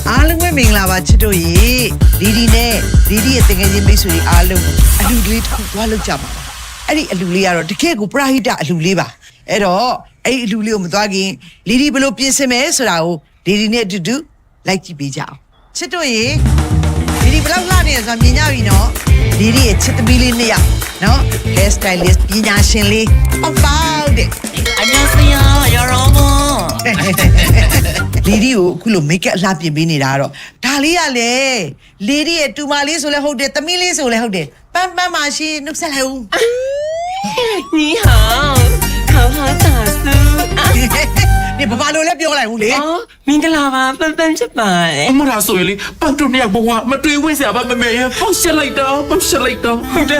အားလုံးပဲမင်္ဂလာပါချစ်တို့ရေလီဒီနဲ့လီဒီရဲ့တကယ်ချင်းမိတ်ဆွေတွေအားလုံးအလူလေးတစ်ခုသွားလောက်ကြပါအဲ့ဒီအလူလေးကတော့တကယ်ကိုပရာဟိတအလူလေးပါအဲ့တော့အဲ့ဒီအလူလေးကိုမသွားခင်လီဒီဘယ်လိုပြင်ဆင်မယ်ဆိုတာကိုလီဒီနဲ့အတူတူလိုက်ကြည့်ပေးကြအောင်ချစ်တို့ရေလီဒီဘယ်လောက်လှနေလဲဆိုတာမြင်ကြပြီနော်လီဒီရဲ့ချစ်သမီးလေးနှစ်ယောက်နော် hair stylist ပညာရှင်လေးအပေါက်တဲ့လီဒီကိုအခုလို make up အလှပြင်ပေးနေတာတော့ဒါလေးရလေလီဒီရဲ့တူမလေးဆိုလဲဟုတ်တယ်သမီးလေးဆိုလဲဟုတ်တယ်ပန်းပန်းပါရှင်နှုတ်ဆက်လိုက်ဦး 你好好好打书你爸爸လိုလဲပြောလိုက်ဦးလေ 哦မင်္ဂလာပါပန်းပန်းဖြစ်ပါတယ် အမရာဆိုရင်လေပတ်တူနေဘဝမတွေ့ဝဲစရာပါမမေပေါ့ရှက်လိုက်တော့ပေါ့ရှက်လိုက်တော့ ဟုတ်တယ်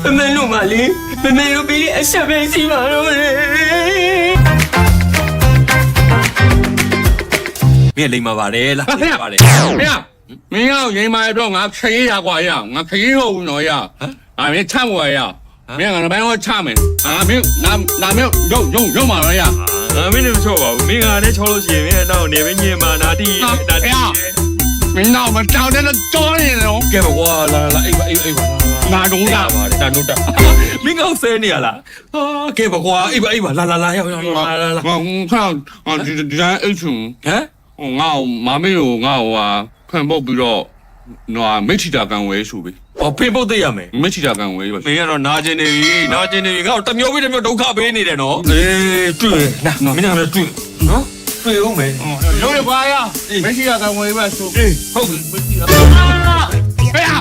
မမေလို့ပါလေမမေတို့ပြီးအဆက်ပဲရှိပါတော့လေ မင်းလိမ္မာပါတယ်လားလိမ္မာပါတယ် ဖေမင်းရောက်ရင်မာတော့ငါခရေးရကွာရငါခရေးဟုတ်ဘူးနော်ရဟာမင်းချမ်းဝရမင်းကလည်းဘယ်တော့ချမယ်ဟာမင်းနာမည်ရုံမှာရ ငါမင်းတို့ချော့ပါဘူးမင်းကလည်းချောလို့ရှိရင်မင်းတော့နေမင်းညင်မာနာတီနာတီ မင်းတော့မတောင်းတဲ့တော့နေတော့ ကဲပါကွာလာအိပ်ပါ ငါတော့တာ ပါတယ်တာတို့တာမင်းကောက်ဆဲနေရလားဟာကဲပါကွာအိပ်ပါလာရောက်လာ ငါခေါင်းဒီတိုင်းအိတ်ချွန် ဟမ် ဟိုငါမမေကိုငါဟိုဟာဖန်ပုတ်ပြီးတော့နော်မိတ်ချီတာကန်ဝဲဆိုပြီ အော်ဖင်ပုတ်သိရမယ် မိတ်ချီတာကန်ဝဲပဲ မင်းကတော့နာကျင်နေပြီငါ့ကိုတမျိုးပြီးတမျိုးဒုက္ခပေးနေတယ်နော်အေးတွေ့နာမင်းကလည်းတွေ့နော်တွေ့ဦးမယ် ရုံးရပါရမိတ်ချီတာကန်ဝဲပဲဆို အေးဟုတ်ပြီ ဖေးဟာ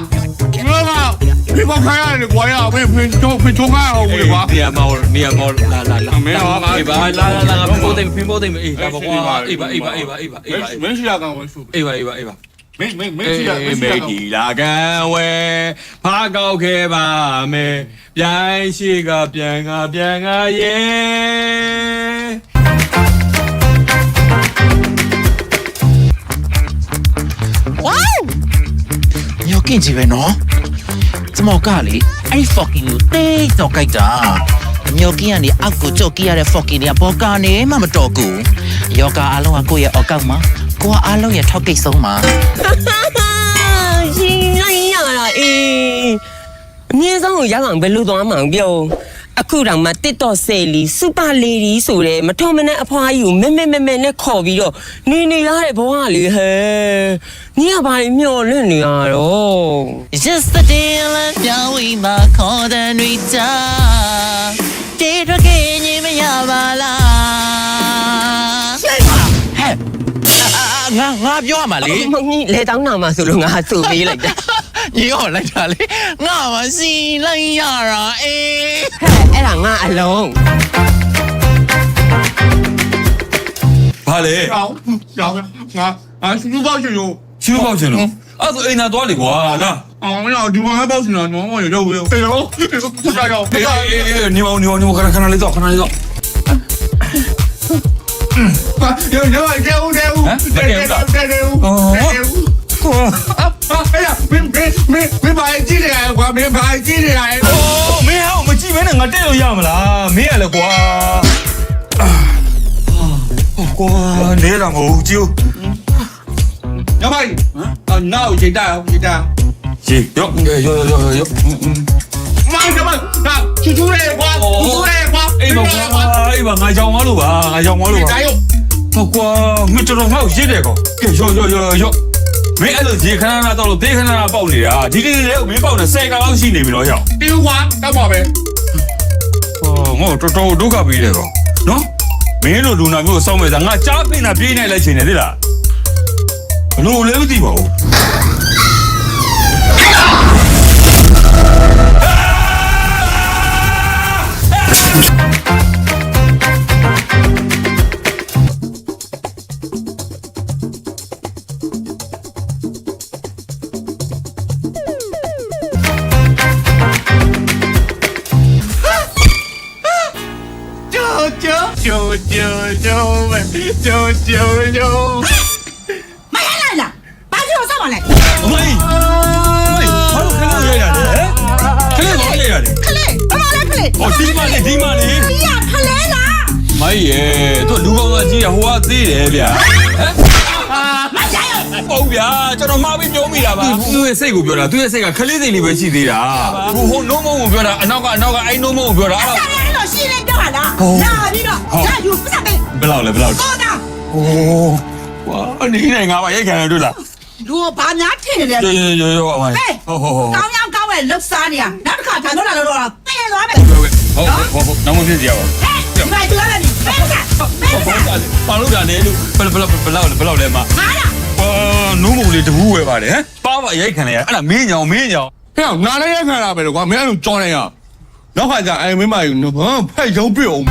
ဒီဘောခိုင်းရတယ်ကွာရဖေးချုံကားဟုတ်ဘူးကွာ နေရာမောလာ မင်းတော့ငါ အေးပါလာဖင်ပုတ်သိအေးဒါပါကွာအေးပါ မင်းချီတာကန်ဝဲဆို အေးပါ မင်းချီတာ မေဒီလာကန်ဝဲဖားကောက်ခဲ့ပါမယ်ပြိုင်ရှိကပြန်ကရဲ့ 哇！你要跟这边喏，怎么搞哩？哎，fucking 有得做改的。你要跟你阿姑做几下的 fucking 你不干呢，妈妈照顾。要搞阿龙阿姑也阿搞嘛，姑阿龙也讨给送嘛。ရှင်လိုက်ရတာအေးအမြင့်ဆုံးကိုရောက်အောင်ဘယ်လိုသွားမှောင်ပြောအခုတောင်မှတစ်တော့ဆယ်လီစူပါလေဒီဆိုတဲ့မထုံမနဲ့အဖွားကြီးကိုမဲနဲ့ခေါ်ပြီးတော့နေရတဲ့ဘဝလေဟဲ့ညီကဘာလို့မျောလွင့်နေရတော့ Just a day and now we ma call the rita. Day to get you me ya bala. ဟဲ့ငါပြောရမှာလေ မကြီးလေတောင်းနာမှာဆိုလို့ငါဆိုပေးလိုက်တာ ညီရောလိုက်တာလေငါမစီလိုက်ရတာအေး ဟဲ့အဲ့ဒါငါအလုံး ဘာလဲ ငါစူပေါချင်လို့ ချူပေါက်ချင်လို့အဲ့ဆိုအိမ်သာသွားလေကွာလာ အောင်မင်းဒီမှာပေါချင်တာနော်မရတော့ဘူးအေးရော နေမောင်ခဏလေးတော့ ရောကဲဦးမင်းပါကြည့်တယ်ကွာမင်းပါကြည့်တယ် โอ้မင်းဟောမကြည့်ဘဲနဲ့ငါတက်လို့ရမလားမင်းရလေကွာကွာနေတာမဟုတ်ကြည့် ရမိုင်းနောက်ရေးတာရေရောမိုင်းကမချူရဲကွာအေးပါငါကြောင်သွားလို့ပါဒါရုပ် ဟုတ်ကွာမင်းတော်ငါ့ကိုရစ်တယ်ကောကဲရောမင်းအဲ့လိုရေခဏတော့လို့ဒေးခဏပေါက်နေတာဒီလေးလေးမင်းပေါက်နေ10ကောင်လောက်ရှိနေပြီတော့ရောက် တီးကွာတော့ပါပဲ ငါတော်ဒုက္ခပေးတယ်ကောနော်မင်းတို့လူနာမျိုးစောင်းမဲ့စားငါကြားပင်တာပြေးနေလိုက်ချင်တယ်သိလားဘလို့လဲမသိပါဘူးမရလိုက်လားဘာလို့ဆောက်ပါလဲ မင်းဘာလို့ခဏရရတယ်ခဏဘာရရတယ် ခလေးဘာလဲခလေး ဟောဒီမလေး ခလေးလား မိုက်ရဲ့သူလူကောင်ကကြီးဟိုကသေးတယ်ဗျာဟမ် မကြိုက် ဗျာကျွန်တော်မှားပြီးပြောမိတာပါသူ့ရဲ့စိတ်ကိုပြောတာသူ့ရဲ့စိတ်ကခလေးစိတ်လေးပဲရှိသေးတာဟိုနိုးမုံကိုပြောတာအနောက်ကအဲ့နိုးမုံကိုပြောတာအဲ့ အဲ့လိုရှိနေတော့လားလာပြီးတော့ကြာယူပတ်တယ် ဘယ်လောက်လဲ တော့တာ โอ้ว้าอันนี้ไหนငါပါရိုက်ခံရတွေ့လား လူဘာများထင်နေလဲ ရောအမိုင်း ဟေး ဟုတ် ကောင်းကောင်းကောင်းရဲ့လှုပ်ရှားနေရနောက်တစ်ခါထန်တော့လာတော့တည့်သွားမယ် ဟုတ်နောက်မဖြစ်ကြပါဘူး ဟဲ့ဒီမိုက်တူလာနေဘယ်ကဘယ်က ပါလို့ပြတယ်လို့ဘယ်လောက်လဲမ ဟာလား နိုးမုံလေးတဘူးဝယ်ပါတယ်ဟမ်ပါပါရိုက်ခံရအဲ့ဒါမင်းညောင် ဟဲ့ငါလည်းရခံတာပဲကွာမင်းအဲ့လိုကြောနေရနောက်ခါကျအဲ့မင်းမယူဘာဖိတ်ချုံးပြအောင်